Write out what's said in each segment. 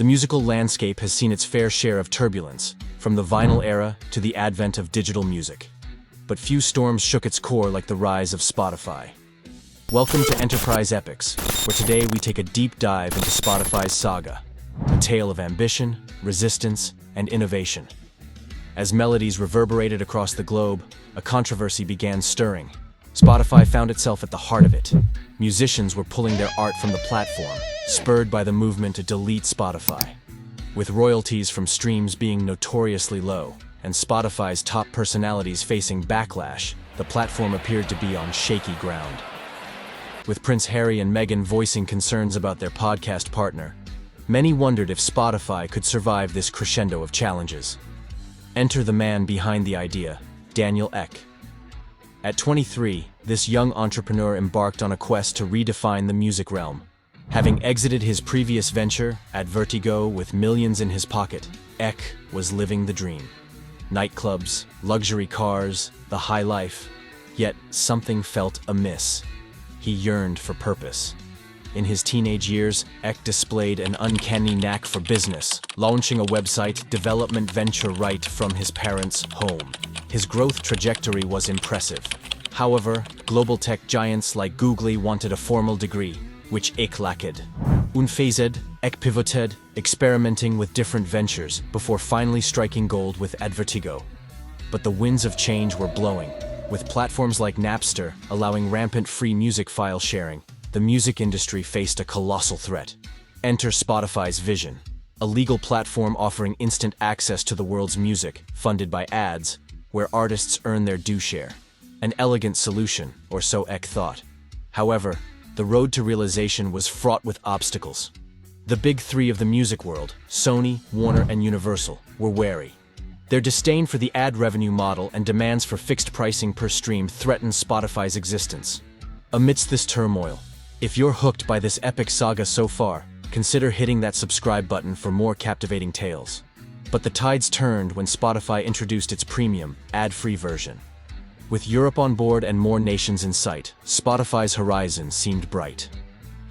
The musical landscape has seen its fair share of turbulence, from the vinyl era to the advent of digital music. But few storms shook its core like the rise of Spotify. Welcome to Enterprise Epics, where today we take a deep dive into Spotify's Saga, a tale of ambition, resistance, and innovation. As melodies reverberated across the globe, a controversy began stirring. Spotify found itself at the heart of it. Musicians were pulling their art from the platform, spurred by the movement to delete Spotify. With royalties from streams being notoriously low, and Spotify's top personalities facing backlash, the platform appeared to be on shaky ground. With Prince Harry and Meghan voicing concerns about their podcast partner, many wondered if Spotify could survive this crescendo of challenges. Enter the man behind the idea, Daniel Ek. At 23, this young entrepreneur embarked on a quest to redefine the music realm. Having exited his previous venture, at Vertigo, with millions in his pocket, Ek was living the dream. Nightclubs, luxury cars, the high life. Yet something felt amiss. He yearned for purpose. In his teenage years, Ek displayed an uncanny knack for business, launching a website development venture right from his parents' home. His growth trajectory was impressive. However, global tech giants like Google wanted a formal degree, which Ek lacked. Unfazed, Ek pivoted, experimenting with different ventures before finally striking gold with Vertigo. But the winds of change were blowing. With platforms like Napster allowing rampant free music file sharing, the music industry faced a colossal threat. Enter Spotify's vision, a legal platform offering instant access to the world's music, funded by ads, where artists earn their due share. An elegant solution, or so Ek thought. However, the road to realization was fraught with obstacles. The big three of the music world, Sony, Warner, and Universal, were wary. Their disdain for the ad revenue model and demands for fixed pricing per stream threatened Spotify's existence. Amidst this turmoil, if you're hooked by this epic saga so far, consider hitting that subscribe button for more captivating tales. But the tides turned when Spotify introduced its premium, ad-free version. With Europe on board and more nations in sight, Spotify's horizon seemed bright.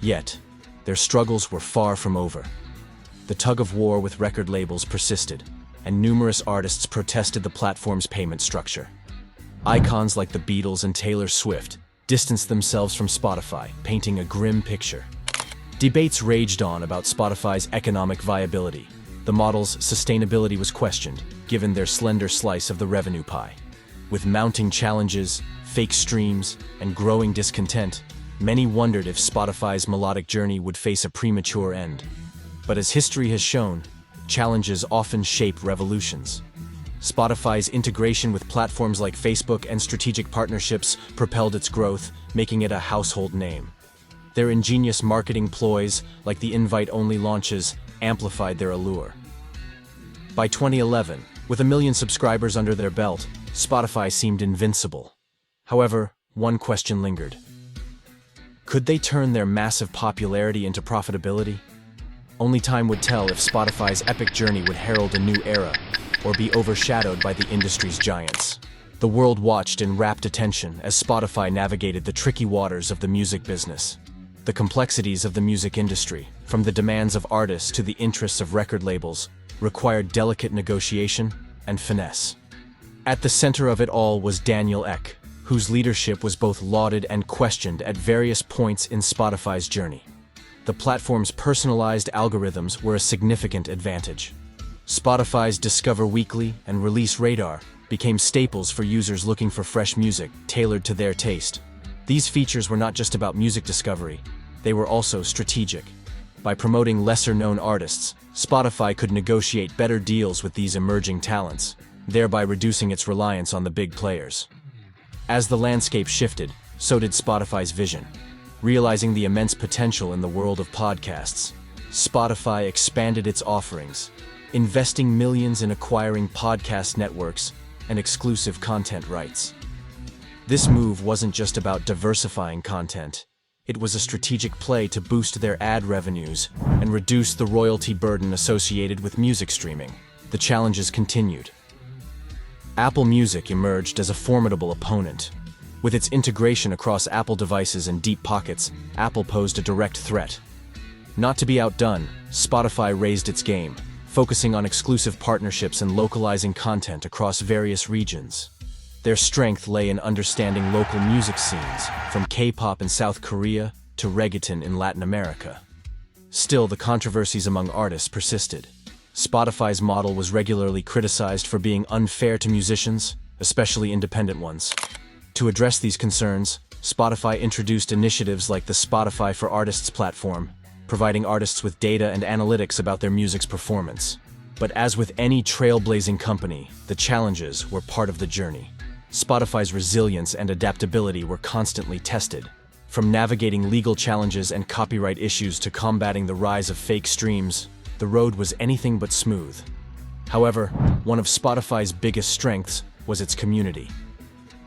Yet, their struggles were far from over. The tug-of-war with record labels persisted, and numerous artists protested the platform's payment structure. Icons like the Beatles and Taylor Swift distanced themselves from Spotify, painting a grim picture. Debates raged on about Spotify's economic viability. The model's sustainability was questioned, given their slender slice of the revenue pie. With mounting challenges, fake streams, and growing discontent, many wondered if Spotify's melodic journey would face a premature end. But as history has shown, challenges often shape revolutions. Spotify's integration with platforms like Facebook and strategic partnerships propelled its growth, making it a household name. Their ingenious marketing ploys, like the invite-only launches, amplified their allure. By 2011, with 1 million subscribers under their belt, Spotify seemed invincible. However, one question lingered. Could they turn their massive popularity into profitability? Only time would tell if Spotify's epic journey would herald a new era, or be overshadowed by the industry's giants. The world watched in rapt attention as Spotify navigated the tricky waters of the music business. The complexities of the music industry, from the demands of artists to the interests of record labels, required delicate negotiation and finesse. At the center of it all was Daniel Ek, whose leadership was both lauded and questioned at various points in Spotify's journey. The platform's personalized algorithms were a significant advantage. Spotify's Discover Weekly and Release Radar became staples for users looking for fresh music tailored to their taste. These features were not just about music discovery, they were also strategic. By promoting lesser-known artists, Spotify could negotiate better deals with these emerging talents, thereby reducing its reliance on the big players. As the landscape shifted, so did Spotify's vision. Realizing the immense potential in the world of podcasts, Spotify expanded its offerings, investing millions in acquiring podcast networks and exclusive content rights. This move wasn't just about diversifying content. It was a strategic play to boost their ad revenues and reduce the royalty burden associated with music streaming. The challenges continued. Apple Music emerged as a formidable opponent. With its integration across Apple devices and deep pockets, Apple posed a direct threat. Not to be outdone, Spotify raised its game, focusing on exclusive partnerships and localizing content across various regions. Their strength lay in understanding local music scenes, from K-pop in South Korea to reggaeton in Latin America. Still, the controversies among artists persisted. Spotify's model was regularly criticized for being unfair to musicians, especially independent ones. To address these concerns, Spotify introduced initiatives like the Spotify for Artists platform, providing artists with data and analytics about their music's performance. But as with any trailblazing company, the challenges were part of the journey. Spotify's resilience and adaptability were constantly tested. From navigating legal challenges and copyright issues to combating the rise of fake streams, the road was anything but smooth. However, one of Spotify's biggest strengths was its community.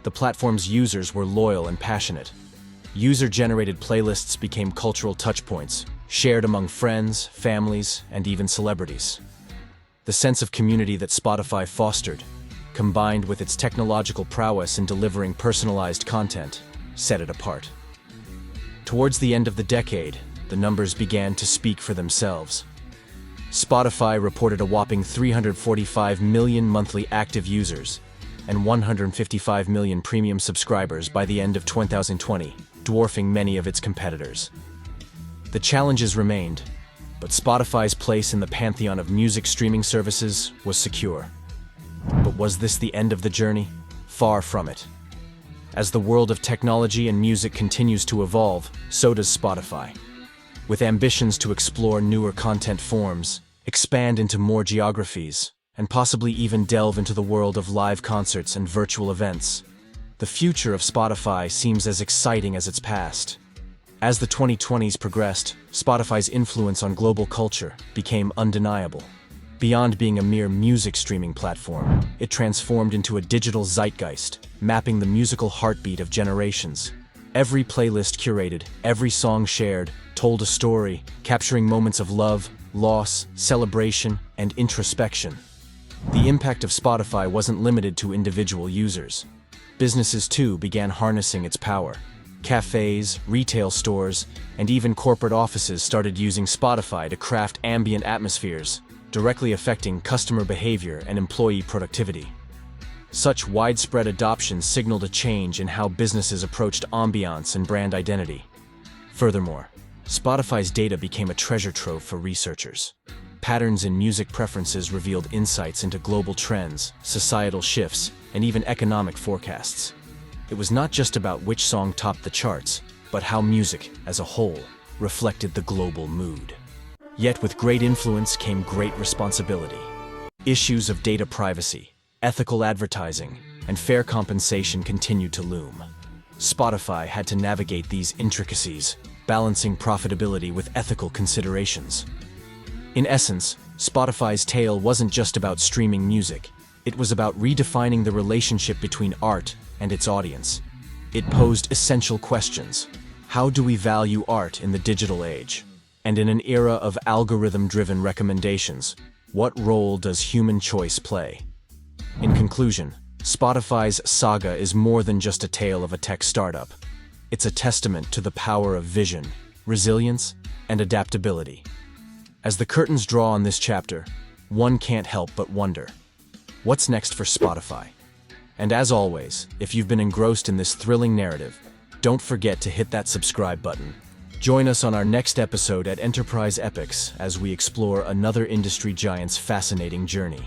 The platform's users were loyal and passionate. User-generated playlists became cultural touchpoints, shared among friends, families, and even celebrities. The sense of community that Spotify fostered, combined with its technological prowess in delivering personalized content, set it apart. Towards the end of the decade, the numbers began to speak for themselves. Spotify reported a whopping 345 million monthly active users and 155 million premium subscribers by the end of 2020, dwarfing many of its competitors. The challenges remained, but Spotify's place in the pantheon of music streaming services was secure. But was this the end of the journey? Far from it. As the world of technology and music continues to evolve, so does Spotify. With ambitions to explore newer content forms, expand into more geographies, and possibly even delve into the world of live concerts and virtual events, the future of Spotify seems as exciting as its past. As the 2020s progressed, Spotify's influence on global culture became undeniable. Beyond being a mere music streaming platform, it transformed into a digital zeitgeist, mapping the musical heartbeat of generations. Every playlist curated, every song shared, told a story, capturing moments of love, loss, celebration, and introspection. The impact of Spotify wasn't limited to individual users. Businesses too began harnessing its power. Cafes, retail stores, and even corporate offices started using Spotify to craft ambient atmospheres, directly affecting customer behavior and employee productivity. Such widespread adoption signaled a change in how businesses approached ambiance and brand identity. Furthermore, Spotify's data became a treasure trove for researchers. Patterns in music preferences revealed insights into global trends, societal shifts, and even economic forecasts. It was not just about which song topped the charts, but how music, as a whole, reflected the global mood. Yet with great influence came great responsibility. Issues of data privacy, ethical advertising, and fair compensation continued to loom. Spotify had to navigate these intricacies, balancing profitability with ethical considerations. In essence, Spotify's tale wasn't just about streaming music. It was about redefining the relationship between art and its audience. It posed essential questions. How do we value art in the digital age? And in an era of algorithm-driven recommendations, what role does human choice play? In conclusion, Spotify's Saga is more than just a tale of a tech startup. It's a testament to the power of vision, resilience, and adaptability. As the curtains draw on this chapter, one can't help but wonder, what's next for Spotify? And as always, if you've been engrossed in this thrilling narrative, don't forget to hit that subscribe button. Join us on our next episode at Enterprise Epics as we explore another industry giant's fascinating journey.